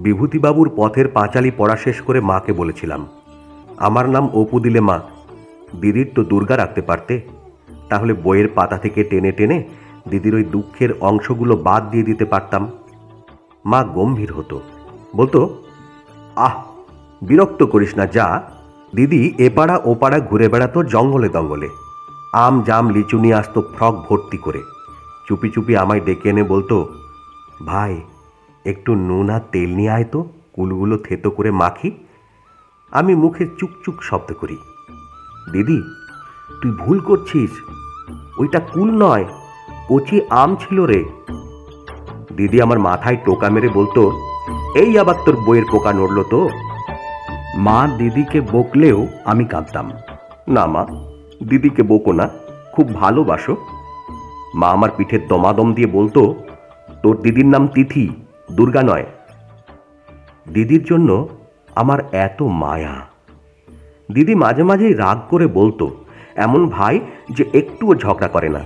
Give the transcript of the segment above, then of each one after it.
বিভূতিবাবুর পথের পাঁচালী পড়া শেষ করে মাকে বলেছিলাম, আমার নাম অপু দিলে মা, দিদির তো দুর্গা রাখতে পারতে, তাহলে বইয়ের পাতা থেকে টেনে টেনে দিদির ওই দুঃখের অংশগুলো বাদ দিয়ে দিতে পারতাম। মা গম্ভীর হতো, বলতো, আহ বিরক্ত করিস না, যা। দিদি এপাড়া ওপাড়া ঘুরে বেড়াতো জঙ্গলে দঙ্গলে, আম জাম লিচু নিয়ে আসতো ফ্রক ভর্তি করে, চুপি চুপি আমায় ডেকে এনে বলতো, ভাই একটু নুন আর তেল নিয়ে আয় তো, কুলগুলো থেতো করে মাখি। আমি মুখে চুকচুক শব্দ করি, দিদি তুই ভুল করছিস, ওইটা কুল নয়, কচি আম ছিল রে। দিদি আমার মাথায় টোকা মেরে বলতো, এই আবার তোর বইয়ের পোকা নড়ল তো। মা দিদিকে বকলেও আমি কাঁদতাম। না মা, দিদিকে বকো না, খুব ভালোবাসো। মা আমার পিঠে দমাদম দিয়ে বলতো, তোর দিদির নাম তিথি, দুর্গা নয়। দিদির জন্য আমার এত মায়া। দিদি মাঝে মাঝেই রাগ করে বলতো, এমন ভাই যে একটুও ঝগড়া করে না।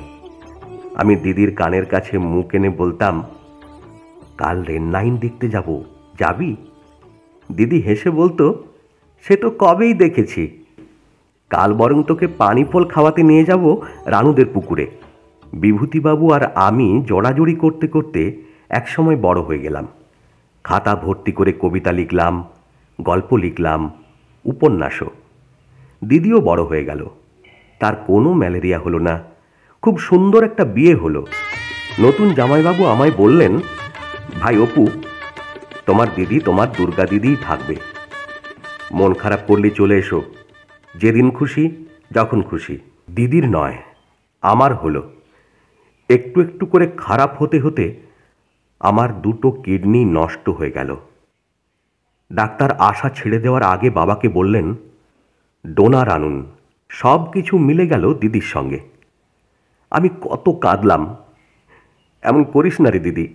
আমি দিদির কানের কাছে মুখ এনে বলতাম, কাল রেল লাইন দেখতে যাব, যাবি? দিদি হেসে বলতো, সে তো কবেই দেখেছি, কাল বরং তোকে পানি ফল খাওয়াতে নিয়ে যাব রানুদের পুকুরে। বিভূতিবাবু আর আমি জড়াজড়ি করতে করতে একসময় বড় হয়ে গেলাম। খাতা ভর্তি করে কবিতা লিখলাম, গল্প লিখলাম, উপন্যাসও। দিদিও বড় হয়ে গেল, তার কোনো ম্যালেরিয়া হলো না, খুব সুন্দর একটা বিয়ে হলো। নতুন জামাইবাবু আমায় বললেন, ভাই অপু, তোমার দিদি তোমার দুর্গা দিদিই থাকবে, মন খারাপ করলে চলে এসো, যেদিন খুশি যখন খুশি। দিদির নয়, আমার হলো। একটু একটু করে খারাপ হতে হতে আমার দুটো কিডনি নষ্ট হয়ে গেল। ডাক্তার আশা ছেড়ে দেওয়ার আগে বাবাকে বললেন, ডোনার আনুন। সব কিছু মিলে গেল দিদির সঙ্গে। আমি কত কাঁদলাম। এমন করিস না রে দিদি,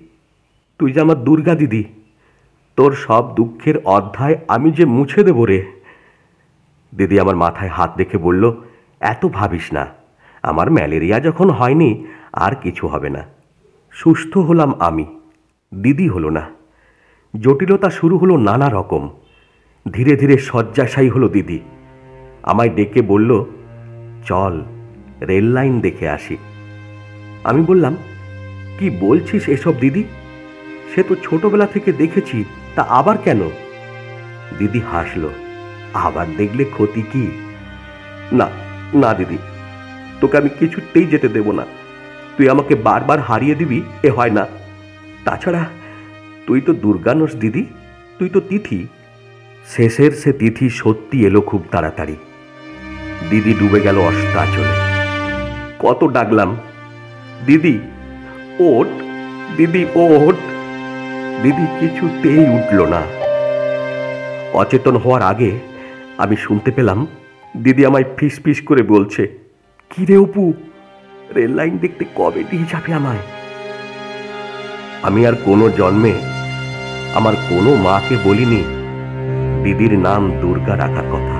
তুই যে আমার দুর্গা দিদি, তোর সব দুঃখের অধ্যায় আমি যে মুছে দেব রে। দিদি আমার মাথায় হাত রেখে বলল, এত ভাবিস না, আমার ম্যালেরিয়া যখন হয়নি আর কিছু হবে না। সুস্থ হলাম আমি, দিদি হলো না। জটিলতা শুরু হলো নানা রকম। ধীরে ধীরে শয্যাশায়ী হলো দিদি। আমায় ডেকে বলল, চল রেল লাইন দেখে আসি। আমি বললাম, কি বলছিস এসব দিদি, সে তো ছোটবেলা থেকে দেখেছি, তা আবার কেন? দিদি হাসল, আবার দেখলে ক্ষতি কি? না না দিদি, তোকে আমি কিছুতেই যেতে দেব না, তুই আমাকে বারবার হারিয়ে দিবি এ হয় না। তাছাড়া তুই তো দুর্গা নোস দিদি, তুই তো তিথি। শেষের সে তিথি সত্যি এলো খুব তাড়াতাড়ি। দিদি ডুবে গেল অস্তাচলে। কত ডাকলাম, দিদি ওঠ, দিদি ওঠ। দিদি কিছুতেই উঠল না। অচেতন হওয়ার আগে আমি শুনতে পেলাম দিদি আমায় ফিস ফিস করে বলছে, কি রে অপু, রেল লাইন দেখতে কবে নিয়ে যাবে আমায়? আমি আর কোনো জন্মে আমার কোনো মাকে বলিনি দিদির নাম দুর্গা রাখার কথা।